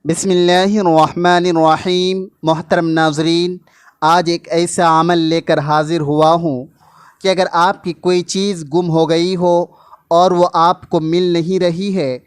بسم اللہ الرحمن الرحیم۔ محترم ناظرین، آج ایک ایسا عمل لے کر حاضر ہوا ہوں کہ اگر آپ کی کوئی چیز گم ہو گئی ہو اور وہ آپ کو مل نہیں رہی ہے،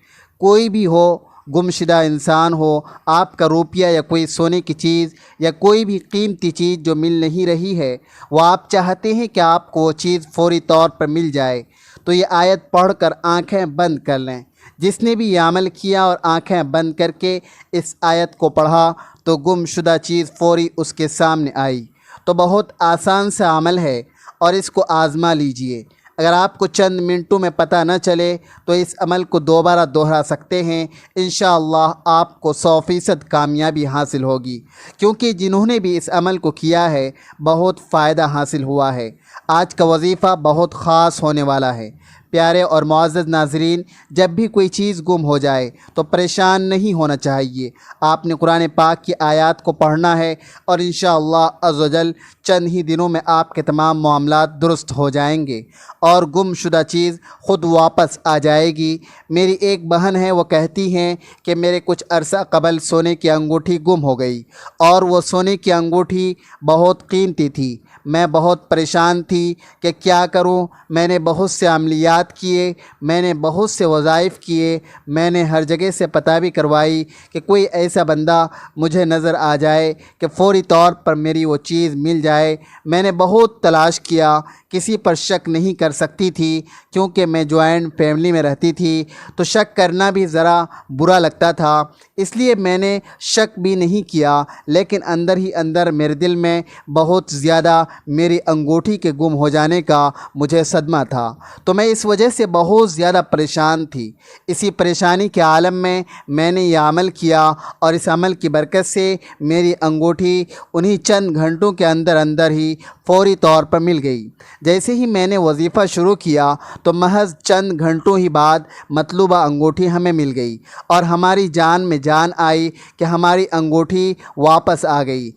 کوئی بھی ہو، گمشدہ انسان ہو، آپ کا روپیہ یا کوئی سونے کی چیز یا کوئی بھی قیمتی چیز جو مل نہیں رہی ہے، وہ آپ چاہتے ہیں کہ آپ کو وہ چیز فوری طور پر مل جائے، تو یہ آیت پڑھ کر آنکھیں بند کر لیں۔ جس نے بھی یہ عمل کیا اور آنکھیں بند کر کے اس آیت کو پڑھا تو گم شدہ چیز فوری اس کے سامنے آئی۔ تو بہت آسان سا عمل ہے اور اس کو آزما لیجئے۔ اگر آپ کو چند منٹوں میں پتہ نہ چلے تو اس عمل کو دوبارہ دہرا سکتے ہیں، انشاءاللہ آپ کو 100% کامیابی حاصل ہوگی، کیونکہ جنہوں نے بھی اس عمل کو کیا ہے بہت فائدہ حاصل ہوا ہے۔ آج کا وظیفہ بہت خاص ہونے والا ہے۔ پیارے اور معزز ناظرین، جب بھی کوئی چیز گم ہو جائے تو پریشان نہیں ہونا چاہیے۔ آپ نے قرآن پاک کی آیات کو پڑھنا ہے اور انشاءاللہ عز و جل چند ہی دنوں میں آپ کے تمام معاملات درست ہو جائیں گے اور گم شدہ چیز خود واپس آ جائے گی۔ میری ایک بہن ہے، وہ کہتی ہیں کہ میرے کچھ عرصہ قبل سونے کی انگوٹھی گم ہو گئی اور وہ سونے کی انگوٹھی بہت قیمتی تھی۔ میں بہت پریشان تھی کہ کیا کروں۔ میں نے بہت سے عملیات کیے، میں نے بہت سے وظائف کیے، میں نے ہر جگہ سے پتہ بھی کروائی کہ کوئی ایسا بندہ مجھے نظر آ جائے کہ فوری طور پر میری وہ چیز مل جائے۔ میں نے بہت تلاش کیا، کسی پر شک نہیں کر سکتی تھی کیونکہ میں جوائنٹ فیملی میں رہتی تھی، تو شک کرنا بھی ذرا برا لگتا تھا، اس لیے میں نے شک بھی نہیں کیا، لیکن اندر ہی اندر میرے دل میں بہت زیادہ میری انگوٹھی کے گم ہو جانے کا مجھے صدمہ تھا۔ تو میں اس وجہ سے بہت زیادہ پریشان تھی۔ اسی پریشانی کے عالم میں نے یہ عمل کیا اور اس عمل کی برکت سے میری انگوٹھی انہی چند گھنٹوں کے اندر اندر ہی فوری طور پر مل گئی۔ جیسے ہی میں نے وظیفہ شروع کیا تو محض چند گھنٹوں ہی بعد مطلوبہ انگوٹھی ہمیں مل گئی اور ہماری جان میں جان آئی کہ ہماری انگوٹھی واپس آ گئی۔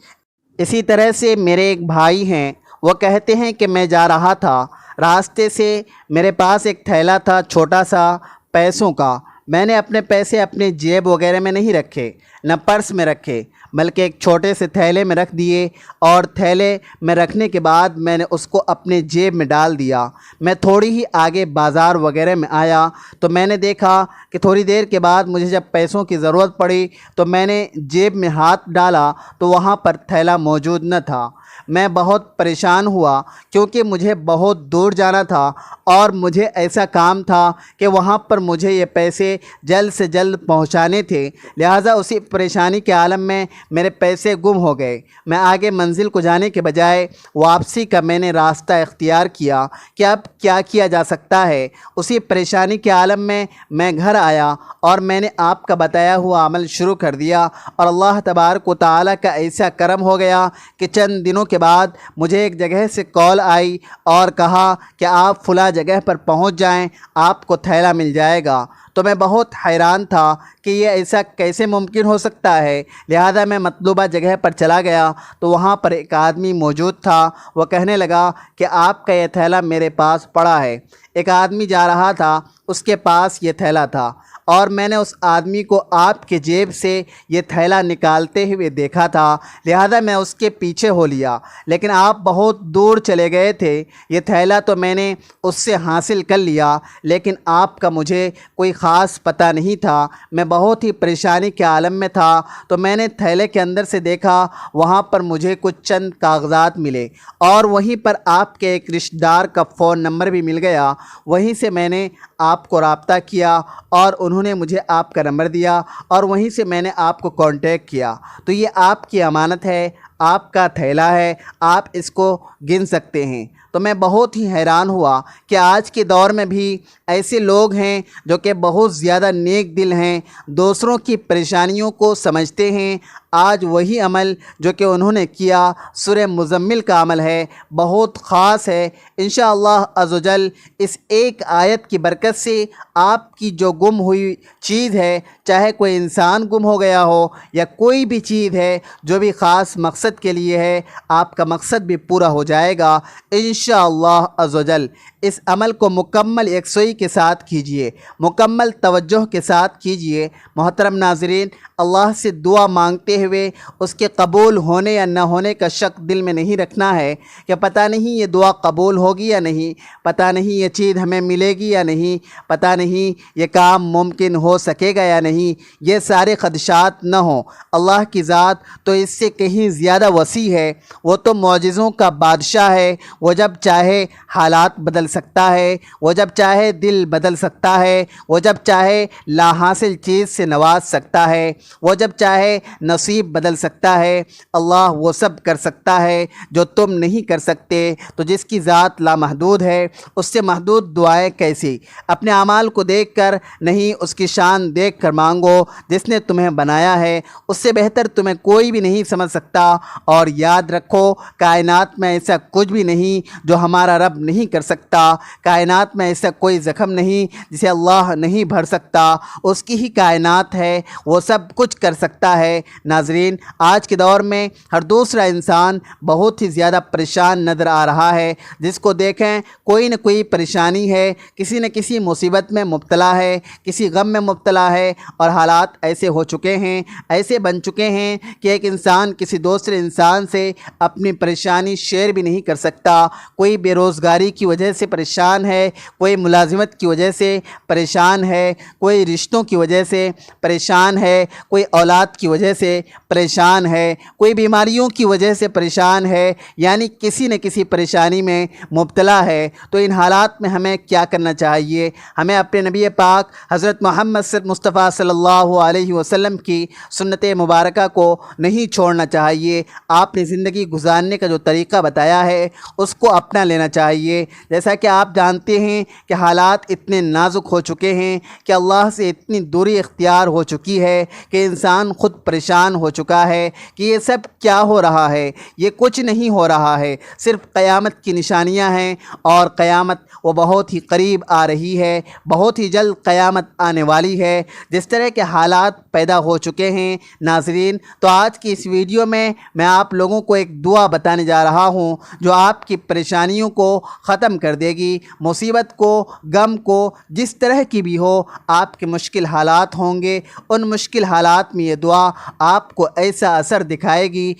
اسی طرح سے میرے ایک بھائی ہیں، وہ کہتے ہیں کہ میں جا رہا تھا، راستے سے میرے پاس ایک تھیلا تھا چھوٹا سا پیسوں کا۔ میں نے اپنے پیسے اپنے جیب وغیرہ میں نہیں رکھے، نہ پرس میں رکھے، بلکہ ایک چھوٹے سے تھیلے میں رکھ دیے، اور تھیلے میں رکھنے کے بعد میں نے اس کو اپنے جیب میں ڈال دیا۔ میں تھوڑی ہی آگے بازار وغیرہ میں آیا تو میں نے دیکھا کہ تھوڑی دیر کے بعد مجھے جب پیسوں کی ضرورت پڑی تو میں نے جیب میں ہاتھ ڈالا تو وہاں پر تھیلا موجود نہ تھا۔ میں بہت پریشان ہوا کیونکہ مجھے بہت دور جانا تھا اور مجھے ایسا کام تھا کہ وہاں پر مجھے یہ پیسے جلد سے جلد پہنچانے تھے، لہٰذا اسی پریشانی کے عالم میں میرے پیسے گم ہو گئے۔ میں آگے منزل کو جانے کے بجائے واپسی کا میں نے راستہ اختیار کیا کہ اب کیا کیا جا سکتا ہے۔ اسی پریشانی کے عالم میں گھر آیا اور میں نے آپ کا بتایا ہوا عمل شروع کر دیا، اور اللہ تبارک و تعالیٰ کا ایسا کرم ہو گیا کہ چند دنوں کے بعد مجھے ایک جگہ سے کال آئی اور کہا کہ آپ فلاں جگہ پر پہنچ جائیں، آپ کو تھیلا مل جائے گا۔ تو میں بہت حیران تھا کہ یہ ایسا کیسے ممکن ہو سکتا ہے، لہذا میں مطلوبہ جگہ پر چلا گیا تو وہاں پر ایک آدمی موجود تھا۔ وہ کہنے لگا کہ آپ کا یہ تھیلا میرے پاس پڑا ہے۔ ایک آدمی جا رہا تھا، اس کے پاس یہ تھیلا تھا اور میں نے اس آدمی کو آپ کے جیب سے یہ تھیلا نکالتے ہوئے دیکھا تھا، لہذا میں اس کے پیچھے ہو لیا، لیکن آپ بہت دور چلے گئے تھے۔ یہ تھیلا تو میں نے اس سے حاصل کر لیا، لیکن آپ کا مجھے کوئی خاص پتہ نہیں تھا۔ میں بہت ہی پریشانی کے عالم میں تھا، تو میں نے تھیلے کے اندر سے دیکھا، وہاں پر مجھے کچھ چند کاغذات ملے اور وہیں پر آپ کے ایک رشتہ دار کا فون نمبر بھی مل گیا۔ وہیں سے میں نے آپ کو رابطہ کیا اور انہوں نے مجھے آپ کا نمبر دیا اور وہیں سے میں نے آپ کو کانٹیکٹ کیا۔ تو یہ آپ کی امانت ہے، آپ کا تھیلا ہے، آپ اس کو گن سکتے ہیں۔ تو میں بہت ہی حیران ہوا کہ آج کے دور میں بھی ایسے لوگ ہیں جو کہ بہت زیادہ نیک دل ہیں، دوسروں کی پریشانیوں کو سمجھتے ہیں، آج وہی عمل جو کہ انہوں نے کیا سورہ مزمل کا عمل ہے، بہت خاص ہے۔ انشاءاللہ عز و جل اس ایک آیت کی برکت سے آپ کی جو گم ہوئی چیز ہے، چاہے کوئی انسان گم ہو گیا ہو یا کوئی بھی چیز ہے جو بھی خاص مقصد کے لیے ہے، آپ کا مقصد بھی پورا ہو جائے گا انشاءاللہ عز و جل۔ اس عمل کو مکمل یکسوئی کے ساتھ کیجئے، مکمل توجہ کے ساتھ کیجئے۔ محترم ناظرین، اللہ سے دعا مانگتے ہوئے اس کے قبول ہونے یا نہ ہونے کا شک دل میں نہیں رکھنا ہے کہ پتہ نہیں یہ دعا قبول ہوگی یا نہیں، پتہ نہیں یہ چیز ہمیں ملے گی یا نہیں، پتہ نہیں یہ کام ممکن ہو سکے گا یا نہیں، یہ سارے خدشات نہ ہوں۔ اللہ کی ذات تو اس سے کہیں زیادہ وسیع ہے، وہ تو معجزوں کا بادشاہ ہے، وہ جب چاہے حالات بدل سکتا ہے، وہ جب چاہے دل بدل سکتا ہے، وہ جب چاہے لا حاصل چیز سے نواز سکتا ہے، وہ جب چاہے نصیب بدل سکتا ہے۔ اللہ وہ سب کر سکتا ہے جو تم نہیں کر سکتے۔ تو جس کی ذات لامحدود ہے، اس سے محدود دعائیں کیسی؟ اپنے اعمال کو دیکھ کر نہیں، اس کی شان دیکھ کر مانگو۔ جس نے تمہیں بنایا ہے اس سے بہتر تمہیں کوئی بھی نہیں سمجھ سکتا۔ اور یاد رکھو، کائنات میں ایسا کچھ بھی نہیں جو ہمارا رب نہیں کر سکتا۔ کائنات میں ایسا کوئی زخم نہیں جسے اللہ نہیں بھر سکتا۔ اس کی ہی کائنات ہے، وہ سب کچھ کر سکتا ہے۔ ناظرین، آج کے دور میں ہر دوسرا انسان بہت ہی زیادہ پریشان نظر آ رہا ہے۔ جس کو دیکھیں کوئی نہ کوئی پریشانی ہے، کسی نہ کسی مصیبت میں مبتلا ہے، کسی غم میں مبتلا ہے، اور حالات ایسے ہو چکے ہیں، ایسے بن چکے ہیں کہ ایک انسان کسی دوسرے انسان سے اپنی پریشانی شیئر بھی نہیں کر سکتا۔ کوئی بے روزگاری کی وجہ سے پریشان ہے، کوئی ملازمت کی وجہ سے پریشان ہے، کوئی رشتوں کی وجہ سے پریشان ہے، کوئی اولاد کی وجہ سے پریشان ہے، کوئی بیماریوں کی وجہ سے پریشان ہے، یعنی کسی نہ کسی پریشانی میں مبتلا ہے۔ تو ان حالات میں ہمیں کیا کرنا چاہیے؟ ہمیں اپنے نبی پاک حضرت محمد مصطفیٰ صلی اللہ علیہ وسلم کی سنت مبارکہ کو نہیں چھوڑنا چاہیے۔ آپ نے زندگی گزارنے کا جو طریقہ بتایا ہے اس کو اپنا لینا چاہیے۔ جیسا کہ آپ جانتے ہیں کہ حالات اتنے نازک ہو چکے ہیں کہ اللہ سے اتنی دوری اختیار ہو چکی ہے کہ انسان خود پریشان ہو چکا ہے کہ یہ سب کیا ہو رہا ہے، یہ کچھ نہیں ہو رہا ہے، صرف قیامت کی نشانیاں ہیں، اور قیامت وہ بہت ہی قریب آ رہی ہے، بہت ہی جلد قیامت آنے والی ہے۔ جس طرح کے حالات پیدا ہو چکے ہیں ناظرین، تو آج کی اس ویڈیو میں آپ لوگوں کو ایک دعا بتانے جا رہا ہوں جو آپ کی پریشانیوں کو ختم کر دے گی، مصیبت کو، غم کو، جس طرح کی بھی ہو، آپ کے مشکل حالات ہوں گے، ان مشکل حالات میں یہ دعا آپ کو ایسا اثر دکھائے گی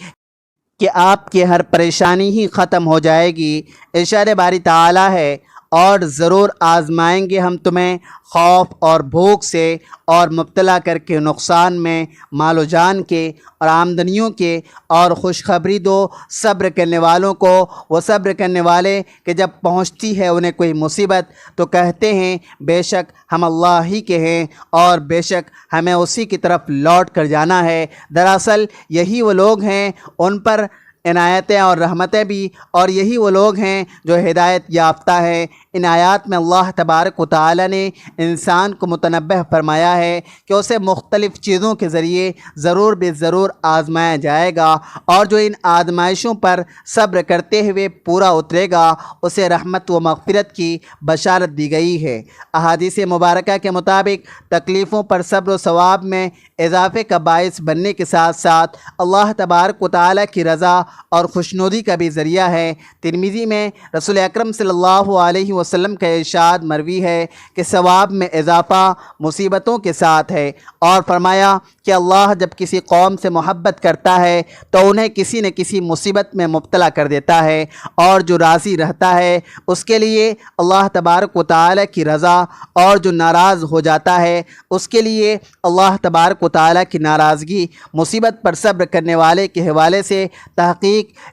کہ آپ کی ہر پریشانی ہی ختم ہو جائے گی۔ ارشاد باری تعالی ہے، اور ضرور آزمائیں گے ہم تمہیں خوف اور بھوک سے، اور مبتلا کر کے نقصان میں، مال و جان کے اور آمدنیوں کے، اور خوشخبری دو صبر کرنے والوں کو۔ وہ صبر کرنے والے کہ جب پہنچتی ہے انہیں کوئی مصیبت تو کہتے ہیں بے شک ہم اللہ ہی کے ہیں، اور بے شک ہمیں اسی کی طرف لوٹ کر جانا ہے۔ دراصل یہی وہ لوگ ہیں، ان پر عنایتیں اور رحمتیں بھی، اور یہی وہ لوگ ہیں جو ہدایت یافتہ ہیں۔ ان آیات میں اللہ تبارک و تعالی نے انسان کو متنبہ فرمایا ہے کہ اسے مختلف چیزوں کے ذریعے ضرور بے ضرور آزمایا جائے گا، اور جو ان آزمائشوں پر صبر کرتے ہوئے پورا اترے گا اسے رحمت و مغفرت کی بشارت دی گئی ہے۔ احادیث مبارکہ کے مطابق تکلیفوں پر صبر و ثواب میں اضافے کا باعث بننے کے ساتھ ساتھ اللہ تبارک و تعالی کی رضا اور خوشنودی کا بھی ذریعہ ہے۔ ترمذی میں رسول اکرم صلی اللہ علیہ وسلم کا ارشاد مروی ہے کہ ثواب میں اضافہ مصیبتوں کے ساتھ ہے، اور فرمایا کہ اللہ جب کسی قوم سے محبت کرتا ہے تو انہیں کسی نہ کسی مصیبت میں مبتلا کر دیتا ہے، اور جو راضی رہتا ہے اس کے لیے اللہ تبارک و تعالی کی رضا، اور جو ناراض ہو جاتا ہے اس کے لیے اللہ تبارک و تعالی کی ناراضگی۔ مصیبت پر صبر کرنے والے کے حوالے سے تحقیق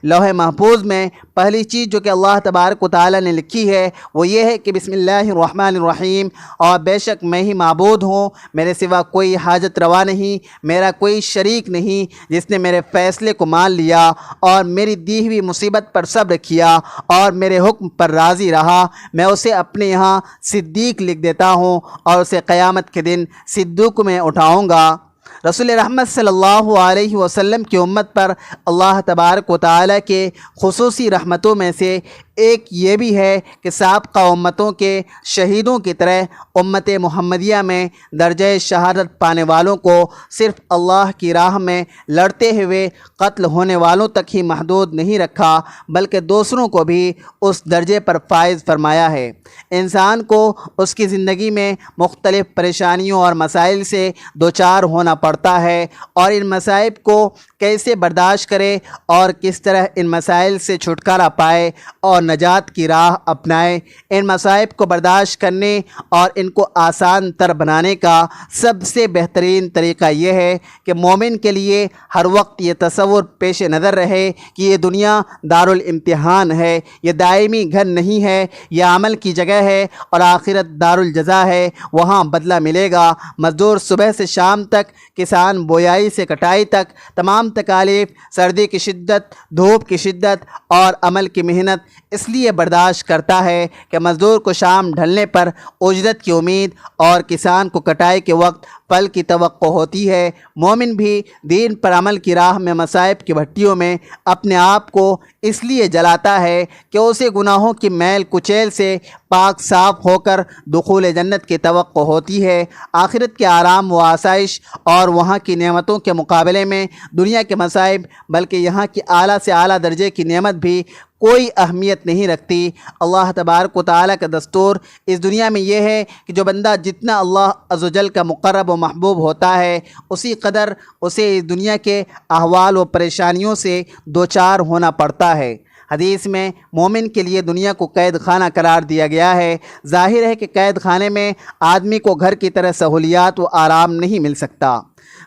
لوح محفوظ میں پہلی چیز جو کہ اللہ تبارک و تعالی نے لکھی ہے وہ یہ ہے کہ بسم اللہ الرحمن الرحیم، اور بے شک میں ہی معبود ہوں، میرے سوا کوئی حاجت روا نہیں، میرا کوئی شریک نہیں، جس نے میرے فیصلے کو مان لیا اور میری دی ہوئی مصیبت پر صبر کیا اور میرے حکم پر راضی رہا، میں اسے اپنے یہاں صدیق لکھ دیتا ہوں، اور اسے قیامت کے دن صدیق میں اٹھاؤں گا۔ رسول رحمت صلی اللہ علیہ وسلم کی امت پر اللہ تبارک و تعالیٰ کے خصوصی رحمتوں میں سے ایک یہ بھی ہے کہ سابقہ امتوں کے شہیدوں کی طرح امت محمدیہ میں درجہ شہادت پانے والوں کو صرف اللہ کی راہ میں لڑتے ہوئے قتل ہونے والوں تک ہی محدود نہیں رکھا، بلکہ دوسروں کو بھی اس درجے پر فائز فرمایا ہے۔ انسان کو اس کی زندگی میں مختلف پریشانیوں اور مسائل سے دوچار ہونا پڑتا ہے، اور ان مسائب کو کیسے برداشت کرے اور کس طرح ان مسائل سے چھٹکارا پائے اور نجات کی راہ اپنائے۔ ان مصائب کو برداشت کرنے اور ان کو آسان تر بنانے کا سب سے بہترین طریقہ یہ ہے کہ مومن کے لیے ہر وقت یہ تصور پیش نظر رہے کہ یہ دنیا دارالامتحان ہے، یہ دائمی گھر نہیں ہے، یہ عمل کی جگہ ہے، اور آخرت دارالجزا ہے، وہاں بدلہ ملے گا۔ مزدور صبح سے شام تک، کسان بویائی سے کٹائی تک، تمام تکالیف، سردی کی شدت، دھوپ کی شدت اور عمل کی محنت اس لیے برداشت کرتا ہے کہ مزدور کو شام ڈھلنے پر اجرت کی امید اور کسان کو کٹائی کے وقت پھل کی توقع ہوتی ہے۔ مومن بھی دین پر عمل کی راہ میں مصائب کی بھٹیوں میں اپنے آپ کو اس لیے جلاتا ہے کہ اسے گناہوں کی میل کچیل سے پاک صاف ہو کر دخول جنت کی توقع ہوتی ہے۔ آخرت کے آرام و آسائش اور وہاں کی نعمتوں کے مقابلے میں دنیا کے مصائب، بلکہ یہاں کی اعلیٰ سے اعلیٰ درجے کی نعمت بھی کوئی اہمیت نہیں رکھتی۔ اللہ تبارک و تعالیٰ کا دستور اس دنیا میں یہ ہے کہ جو بندہ جتنا اللہ عز و جل کا مقرب و محبوب ہوتا ہے، اسی قدر اسے اس دنیا کے احوال و پریشانیوں سے دوچار ہونا پڑتا ہے۔ حدیث میں مومن کے لیے دنیا کو قید خانہ قرار دیا گیا ہے۔ ظاہر ہے کہ قید خانے میں آدمی کو گھر کی طرح سہولیات و آرام نہیں مل سکتا۔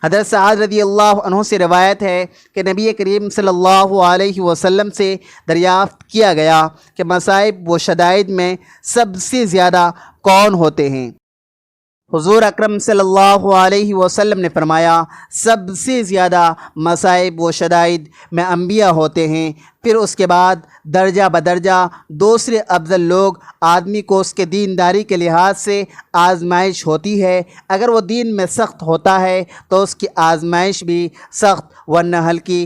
حضرت سعد رضی اللہ عنہ سے روایت ہے کہ نبی کریم صلی اللہ علیہ وسلم سے دریافت کیا گیا کہ مصائب و شدائد میں سب سے زیادہ کون ہوتے ہیں؟ حضور اکرم صلی اللہ علیہ وسلم نے فرمایا، سب سے زیادہ مصائب و شدائد میں انبیاء ہوتے ہیں، پھر اس کے بعد درجہ بدرجہ دوسرے افضل لوگ۔ آدمی کو اس کے دینداری کے لحاظ سے آزمائش ہوتی ہے، اگر وہ دین میں سخت ہوتا ہے تو اس کی آزمائش بھی سخت ورنہ ہلکی۔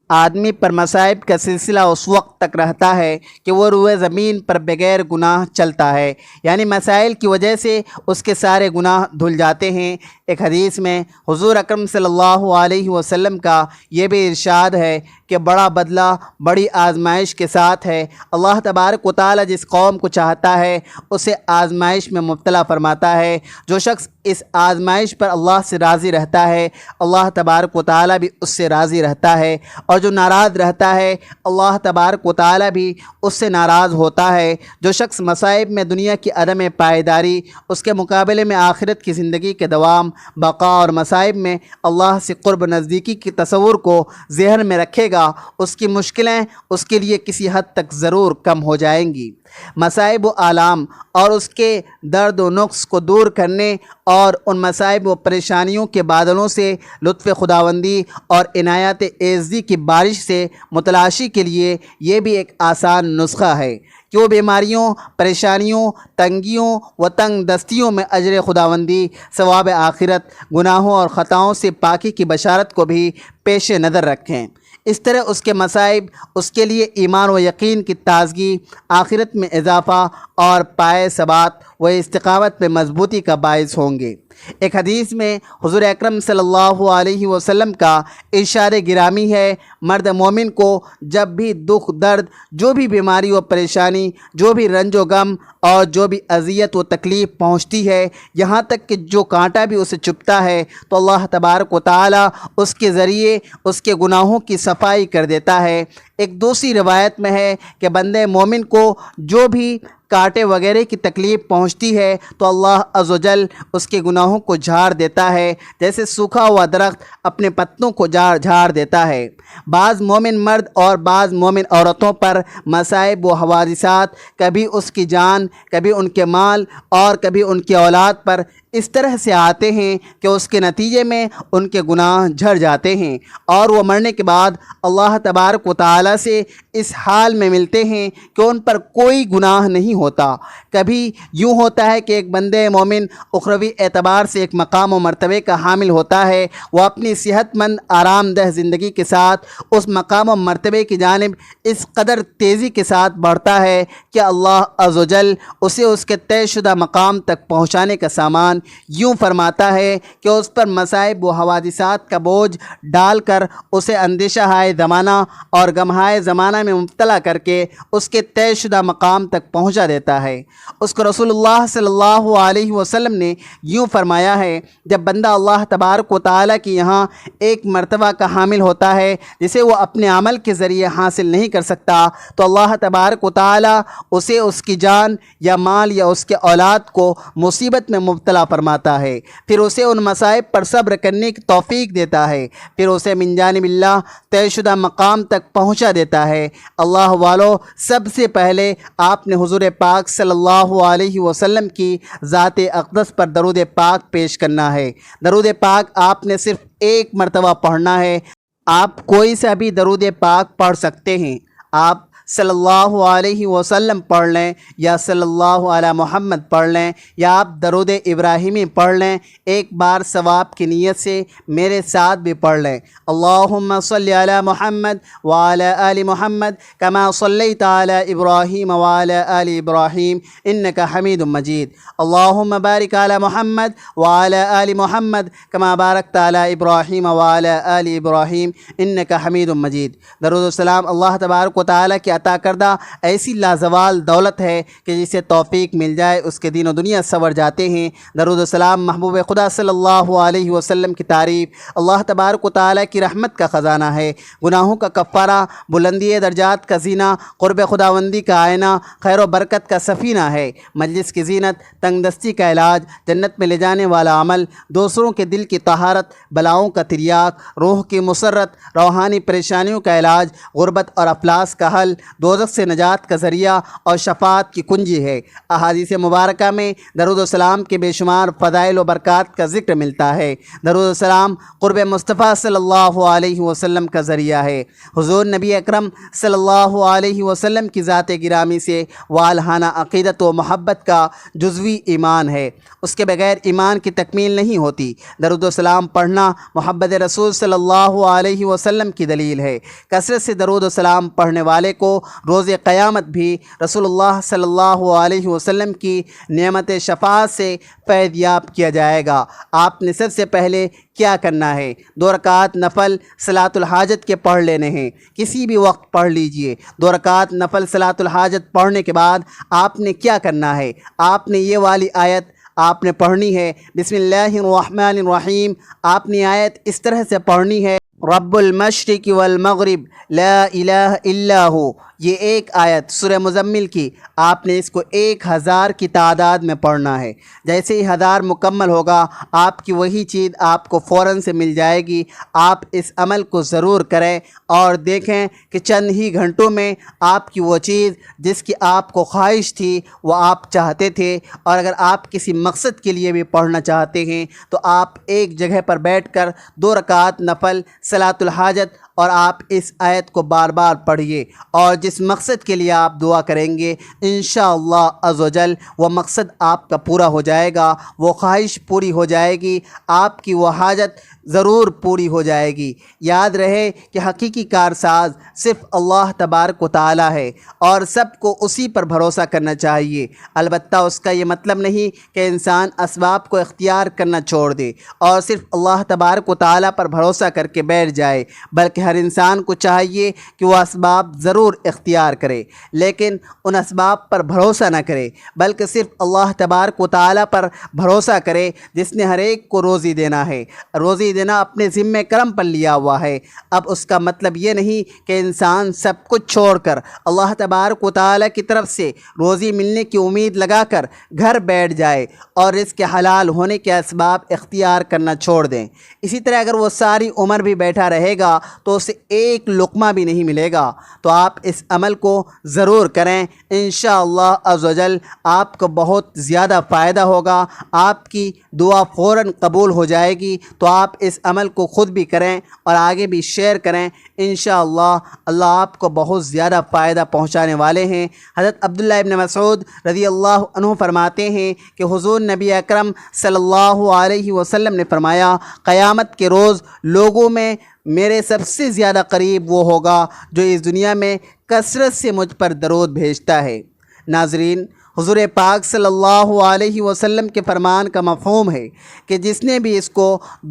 آدمی پر مصائب کا سلسلہ اس وقت تک رہتا ہے کہ وہ روئے زمین پر بغیر گناہ چلتا ہے، یعنی مسائل کی وجہ سے اس کے سارے گناہ دھل جاتے ہیں۔ ایک حدیث میں حضور اکرم صلی اللہ علیہ وسلم کا یہ بھی ارشاد ہے کہ بڑا بدلہ بڑی آزمائش کے ساتھ ہے۔ اللہ تبارک و تعالیٰ جس قوم کو چاہتا ہے اسے آزمائش میں مبتلا فرماتا ہے۔ جو شخص اس آزمائش پر اللہ سے راضی رہتا ہے، اللہ تبارک و تعالیٰ بھی اس سے راضی رہتا ہے، اور جو ناراض رہتا ہے اللہ تبارک و تعالیٰ بھی اس سے ناراض ہوتا ہے۔ جو شخص مصائب میں دنیا کی عدم پائیداری، اس کے مقابلے میں آخرت کی زندگی کے دوام، بقا، اور مصائب میں اللہ سے قرب نزدیکی کے تصور کو ذہن میں رکھے گا، اس کی مشکلیں اس کے لیے کسی حد تک ضرور کم ہو جائیں گی۔ مصائب و آلام اور اس کے درد و نقص کو دور کرنے اور ان مصائب و پریشانیوں کے بادلوں سے لطف خداوندی اور عنایت عزتی کی بارش سے متلاشی کے لیے یہ بھی ایک آسان نسخہ ہے کہ وہ بیماریوں، پریشانیوں، تنگیوں و تنگ دستیوں میں اجر خداوندی، ثواب آخرت، گناہوں اور خطاؤں سے پاکی کی بشارت کو بھی پیش نظر رکھیں۔ اس طرح اس کے مصائب اس کے لیے ایمان و یقین کی تازگی، آخرت میں اضافہ اور پائے ثبات و استقامت میں مضبوطی کا باعث ہوں گے۔ ایک حدیث میں حضور اکرم صلی اللہ علیہ وسلم کا ارشاد گرامی ہے، مرد مومن کو جب بھی دکھ درد، جو بھی بیماری و پریشانی، جو بھی رنج و غم اور جو بھی اذیت و تکلیف پہنچتی ہے، یہاں تک کہ جو کانٹا بھی اسے چبھتا ہے، تو اللہ تبارک و تعالی اس کے ذریعے اس کے گناہوں کی صفائی کر دیتا ہے۔ ایک دوسری روایت میں ہے کہ بندے مومن کو جو بھی کانٹے وغیرہ کی تکلیف پہنچتی ہے تو اللہ عز و جل اس کے گناہوں کو جھاڑ دیتا ہے، جیسے سوکھا ہوا درخت اپنے پتوں کو جھاڑ دیتا ہے۔ بعض مومن مرد اور بعض مومن عورتوں پر مصائب و حوادثات کبھی اس کی جان، کبھی ان کے مال اور کبھی ان کی اولاد پر اس طرح سے آتے ہیں کہ اس کے نتیجے میں ان کے گناہ جھڑ جاتے ہیں اور وہ مرنے کے بعد اللہ تبارک و تعالیٰ سے اس حال میں ملتے ہیں کہ ان پر کوئی گناہ نہیں ہوتا۔ کبھی یوں ہوتا ہے کہ ایک بندے مومن اخروی اعتبار سے ایک مقام و مرتبے کا حامل ہوتا ہے، وہ اپنی صحت مند آرام دہ زندگی کے ساتھ اس مقام و مرتبے کی جانب اس قدر تیزی کے ساتھ بڑھتا ہے کہ اللہ عز و جل اسے اس کے طے شدہ مقام تک پہنچانے کا سامان یوں فرماتا ہے کہ اس پر مصائب و حوادثات کا بوجھ ڈال کر اسے اندیشہ ہائے زمانہ اور غم ہائے زمانہ میں مبتلا کر کے اس کے طے شدہ مقام تک پہنچا دیتا ہے۔ اس کو رسول اللہ صلی اللہ علیہ وسلم نے یوں فرمایا ہے، جب بندہ اللہ تبارک و تعالیٰ کی یہاں ایک مرتبہ کا حامل ہوتا ہے جسے وہ اپنے عمل کے ذریعے حاصل نہیں کر سکتا، تو اللہ تبارک و تعالیٰ اسے اس کی جان یا مال یا اس کے اولاد کو مصیبت میں مبتلا فرماتا ہے، پھر اسے ان مصائب پر صبر کرنے کی توفیق دیتا ہے، پھر اسے من جانب اللہ طے شدہ مقام تک پہنچا دیتا ہے۔ اللہ والو، سب سے پہلے آپ نے حضور پاک صلی اللہ علیہ وسلم کی ذات اقدس پر درود پاک پیش کرنا ہے۔ درود پاک آپ نے صرف ایک مرتبہ پڑھنا ہے۔ آپ کوئی سا بھی درود پاک پڑھ سکتے ہیں، آپ صلی اللہ علیہ وسلم پڑھ لیں یا صلی اللہ علی محمد پڑھ لیں یا آپ درود ابراہیمی پڑھ لیں، ایک بار ثواب کی نیت سے میرے ساتھ بھی پڑھ لیں۔ اللہم صلی علی محمد وعلی آل محمد کما صلیت علی ابراہیم وعلی آل ابراہیم انک حمید مجید۔ اللہم بارک علی محمد وعلی آل محمد کما بارکت علی ابراہیم وعلی آل ابراہیم انک حمید مجید۔ درود و سلام اللہ تبارک و تعالیٰ کی عطا کردہ ایسی لازوال دولت ہے کہ جسے توفیق مل جائے اس کے دین و دنیا سنور جاتے ہیں۔ درود و سلام محبوب خدا صلی اللہ علیہ وسلم کی تعریف اللہ تبارک و تعالیٰ کی رحمت کا خزانہ ہے، گناہوں کا کفارہ، بلندی درجات کا زینہ، قرب خداوندی کا آئینہ، خیر و برکت کا سفینہ ہے، مجلس کی زینت، تنگ دستی کا علاج، جنت میں لے جانے والا عمل، دوسروں کے دل کی طہارت، بلاؤں کا تریاق، روح کی مسرت، روحانی پریشانیوں کا علاج، غربت اور افلاس کا حل، دوزخ سے نجات کا ذریعہ اور شفاعت کی کنجی ہے۔ احادیث مبارکہ میں درود و سلام کے بے شمار فضائل و برکات کا ذکر ملتا ہے۔ درود و سلام قرب مصطفیٰ صلی اللہ علیہ وسلم کا ذریعہ ہے۔ حضور نبی اکرم صلی اللہ علیہ وسلم کی ذات گرامی سے والہانہ عقیدت و محبت کا جزوی ایمان ہے، اس کے بغیر ایمان کی تکمیل نہیں ہوتی۔ درود و سلام پڑھنا محبت رسول صلی اللہ علیہ وسلم کی دلیل ہے۔ کثرت سے درود و سلام پڑھنے والے کو روز قیامت بھی رسول اللہ صلی اللہ علیہ وسلم کی نعمت شفاعت سے فیض یاب کیا جائے گا۔ آپ نے سب سے پہلے کیا کرنا ہے؟ 2 رکعت نفل صلاۃ الحاجت کے پڑھ لینے ہیں، کسی بھی وقت پڑھ لیجئے۔ 2 رکعت نفل صلاۃ الحاجت پڑھنے کے بعد آپ نے کیا کرنا ہے؟ آپ نے یہ والی آیت آپ نے پڑھنی ہے، بسم اللہ الرحمن الرحیم۔ آپ نے آیت اس طرح سے پڑھنی ہے، رب المشرق والمغرب لا الہ الا ہو۔ یہ ایک آیت سورہ مزمل کی آپ نے اس کو 1000 کی تعداد میں پڑھنا ہے۔ جیسے ہی 1000 مکمل ہوگا آپ کی وہی چیز آپ کو فوراً سے مل جائے گی۔ آپ اس عمل کو ضرور کریں اور دیکھیں کہ چند ہی گھنٹوں میں آپ کی وہ چیز جس کی آپ کو خواہش تھی، وہ آپ چاہتے تھے، اور اگر آپ کسی مقصد کے لیے بھی پڑھنا چاہتے ہیں تو آپ ایک جگہ پر بیٹھ کر 2 رکعت نفل صلاۃ الحاجت اور آپ اس آیت کو بار بار پڑھیے، اور جس مقصد کے لیے آپ دعا کریں گے انشاءاللہ عز و جل وہ مقصد آپ کا پورا ہو جائے گا، وہ خواہش پوری ہو جائے گی، آپ کی وہ حاجت ضرور پوری ہو جائے گی۔ یاد رہے کہ حقیقی کارساز صرف اللہ تبارک و تعالی ہے اور سب کو اسی پر بھروسہ کرنا چاہیے۔ البتہ اس کا یہ مطلب نہیں کہ انسان اسباب کو اختیار کرنا چھوڑ دے اور صرف اللہ تبارک و تعالی پر بھروسہ کر کے بیٹھ جائے، بلکہ ہر انسان کو چاہیے کہ وہ اسباب ضرور اختیار کرے، لیکن ان اسباب پر بھروسہ نہ کرے، بلکہ صرف اللہ تبارک و تعالی پر بھروسہ کرے جس نے ہر ایک کو روزی دینا ہے۔ روزی دینا اپنے ذمہ کرم پر لیا ہوا ہے۔ اب اس کا مطلب یہ نہیں کہ انسان سب کچھ چھوڑ کر اللہ تبارک و تعالی کی طرف سے روزی ملنے کی امید لگا کر گھر بیٹھ جائے اور رزق کے حلال ہونے کے اسباب اختیار کرنا چھوڑ دیں۔ اسی طرح اگر وہ ساری عمر بھی بیٹھا رہے گا تو تو اسے ایک لقمہ بھی نہیں ملے گا۔ تو آپ اس عمل کو ضرور کریں، انشاءاللہ عز و جل آپ کو بہت زیادہ فائدہ ہوگا، آپ کی دعا فوراً قبول ہو جائے گی۔ تو آپ اس عمل کو خود بھی کریں اور آگے بھی شیئر کریں، انشاءاللہ اللہ آپ کو بہت زیادہ فائدہ پہنچانے والے ہیں۔ حضرت عبداللہ ابن مسعود رضی اللہ عنہ فرماتے ہیں کہ حضور نبی اکرم صلی اللہ علیہ وسلم نے فرمایا، قیامت کے روز لوگوں میں میرے سب سے زیادہ قریب وہ ہوگا جو اس دنیا میں کثرت سے مجھ پر درود بھیجتا ہے۔ ناظرین، حضور پاک صلی اللہ علیہ وسلم کے فرمان کا مفہوم ہے کہ جس نے بھی اس کو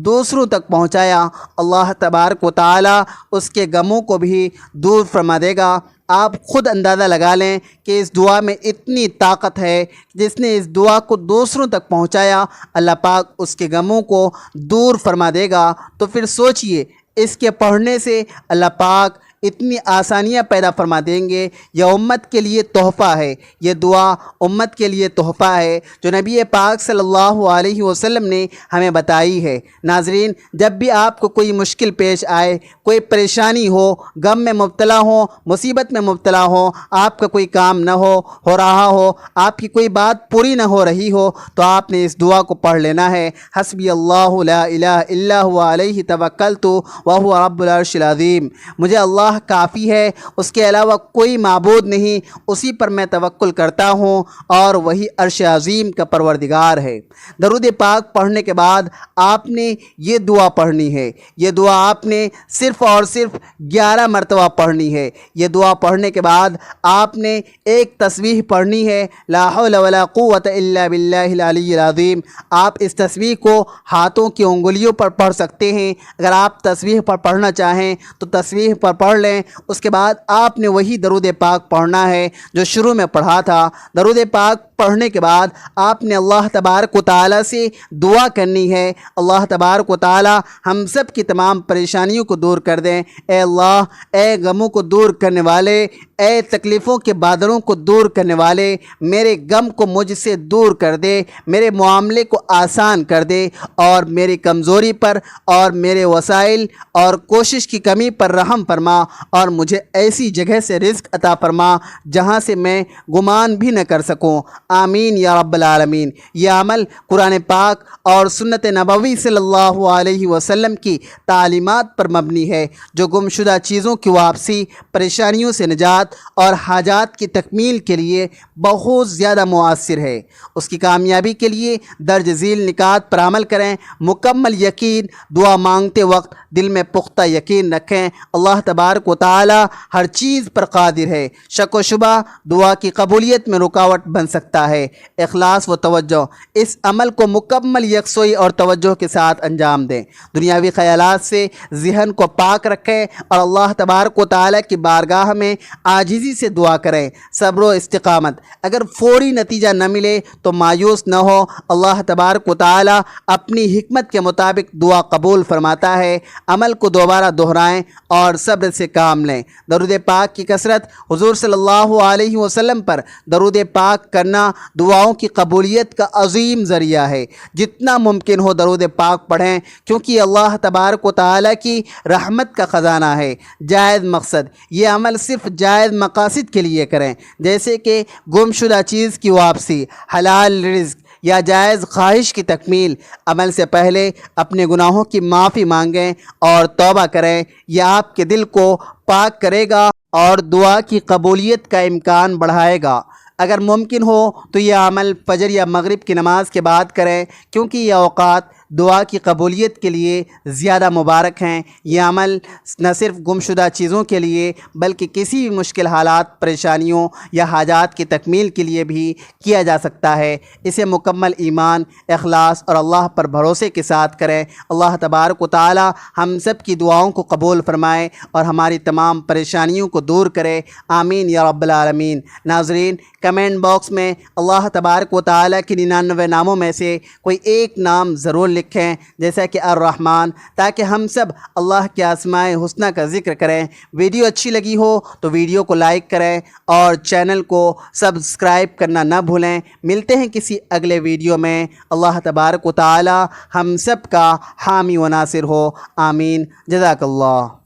دوسروں تک پہنچایا، اللہ تبارک و تعالی اس کے غموں کو بھی دور فرما دے گا۔ آپ خود اندازہ لگا لیں کہ اس دعا میں اتنی طاقت ہے، جس نے اس دعا کو دوسروں تک پہنچایا اللہ پاک اس کے غموں کو دور فرما دے گا۔ تو پھر سوچئے، اس کے پڑھنے سے اللہ پاک اتنی آسانیاں پیدا فرما دیں گے۔ یہ امت کے لیے تحفہ ہے، یہ دعا امت کے لیے تحفہ ہے جو نبی پاک صلی اللہ علیہ وسلم نے ہمیں بتائی ہے۔ ناظرین، جب بھی آپ کو کوئی مشکل پیش آئے، کوئی پریشانی ہو، غم میں مبتلا ہو، مصیبت میں مبتلا ہو، آپ کا کوئی کام نہ ہو رہا ہو، آپ کی کوئی بات پوری نہ ہو رہی ہو، تو آپ نے اس دعا کو پڑھ لینا ہے، حسبی اللہ لا الہ الا هو علیہ توکلت وہو رب العرش العظیم۔ مجھے اللہ کافی ہے، اس کے علاوہ کوئی معبود نہیں، اسی پر میں توکل کرتا ہوں اور وہی عرش عظیم کا پروردگار ہے۔ درود پاک پڑھنے کے بعد آپ نے یہ دعا پڑھنی ہے۔ یہ دعا آپ نے صرف اور صرف 11 مرتبہ پڑھنی ہے۔ یہ دعا پڑھنے کے بعد آپ نے ایک تسبیح پڑھنی ہے، لا حول ولا قوت الا باللہ العلی العظیم۔ آپ اس تسبیح کو ہاتھوں کی انگلیوں پر پڑھ سکتے ہیں۔ اگر آپ تسبیح پر پڑھنا چاہیں تو تسبیح پر پڑھ لیں، اس کے بعد آپ نے وہی درود پاک پڑھنا ہے جو شروع میں پڑھا تھا۔ درود پاک پڑھنے کے بعد آپ نے اللہ تبارک و تعالیٰ سے دعا کرنی ہے، اللہ تبارک و تعالیٰ ہم سب کی تمام پریشانیوں کو دور کر دیں۔ اے اللہ، اے غموں کو دور کرنے والے، اے تکلیفوں کے بادلوں کو دور کرنے والے، میرے غم کو مجھ سے دور کر دے، میرے معاملے کو آسان کر دے، اور میری کمزوری پر اور میرے وسائل اور کوشش کی کمی پر رحم فرما، اور مجھے ایسی جگہ سے رزق عطا فرما جہاں سے میں گمان بھی نہ کر سکوں۔ آمین یا رب العالمین۔ یہ عمل قرآن پاک اور سنت نبوی صلی اللہ علیہ وسلم کی تعلیمات پر مبنی ہے، جو گمشدہ چیزوں کی واپسی، پریشانیوں سے نجات اور حاجات کی تکمیل کے لیے بہت زیادہ مؤثر ہے۔ اس کی کامیابی کے لیے درج ذیل نکات پر عمل کریں۔ مکمل یقین، دعا مانگتے وقت دل میں پختہ یقین رکھیں، اللہ تبارک و تعالی ہر چیز پر قادر ہے۔ شک و شبہ دعا کی قبولیت میں رکاوٹ بن سکتا ہے۔ اخلاص و توجہ، اس عمل کو مکمل یکسوئی اور توجہ کے ساتھ انجام دیں۔ دنیاوی خیالات سے ذہن کو پاک رکھیں اور اللہ تبارک و تعالی کی بارگاہ میں عاجزی سے دعا کریں۔ صبر و استقامت، اگر فوری نتیجہ نہ ملے تو مایوس نہ ہو، اللہ تبارک و تعالی اپنی حکمت کے مطابق دعا قبول فرماتا ہے۔ عمل کو دوبارہ دہرائیں اور صبر سے کام لیں۔ درود پاک کی کثرت، حضور صلی اللہ علیہ وسلم پر درود پاک کرنا دعاؤں کی قبولیت کا عظیم ذریعہ ہے۔ جتنا ممکن ہو درود پاک پڑھیں، کیونکہ یہ اللہ تبارک و تعالی کی رحمت کا خزانہ ہے۔ جائز مقصد، یہ عمل صرف جائز مقاصد کے لیے کریں، جیسے کہ گمشدہ چیز کی واپسی، حلال رزق یا جائز خواہش کی تکمیل۔ عمل سے پہلے اپنے گناہوں کی معافی مانگیں اور توبہ کریں، یہ آپ کے دل کو پاک کرے گا اور دعا کی قبولیت کا امکان بڑھائے گا۔ اگر ممکن ہو تو یہ عمل فجر یا مغرب کی نماز کے بعد کریں، کیونکہ یہ اوقات دعا کی قبولیت کے لیے زیادہ مبارک ہیں۔ یہ عمل نہ صرف گمشدہ چیزوں کے لیے بلکہ کسی بھی مشکل حالات، پریشانیوں یا حاجات کی تکمیل کے لیے بھی کیا جا سکتا ہے۔ اسے مکمل ایمان، اخلاص اور اللہ پر بھروسے کے ساتھ کریں۔ اللہ تبارک و تعالی ہم سب کی دعاؤں کو قبول فرمائے اور ہماری تمام پریشانیوں کو دور کرے۔ آمین یا رب العالمین۔ ناظرین، کمنٹ باکس میں اللہ تبارک و تعالی کے 99 ناموں میں سے کوئی ایک نام ضرور لکھیں، جیسا کہ الرحمن، تاکہ ہم سب اللہ کے اسماء حسنہ کا ذکر کریں۔ ویڈیو اچھی لگی ہو تو ویڈیو کو لائک کریں اور چینل کو سبسکرائب کرنا نہ بھولیں۔ ملتے ہیں کسی اگلے ویڈیو میں۔ اللہ تبارک و تعالی ہم سب کا حامی و ناصر ہو۔ آمین۔ جزاک اللہ۔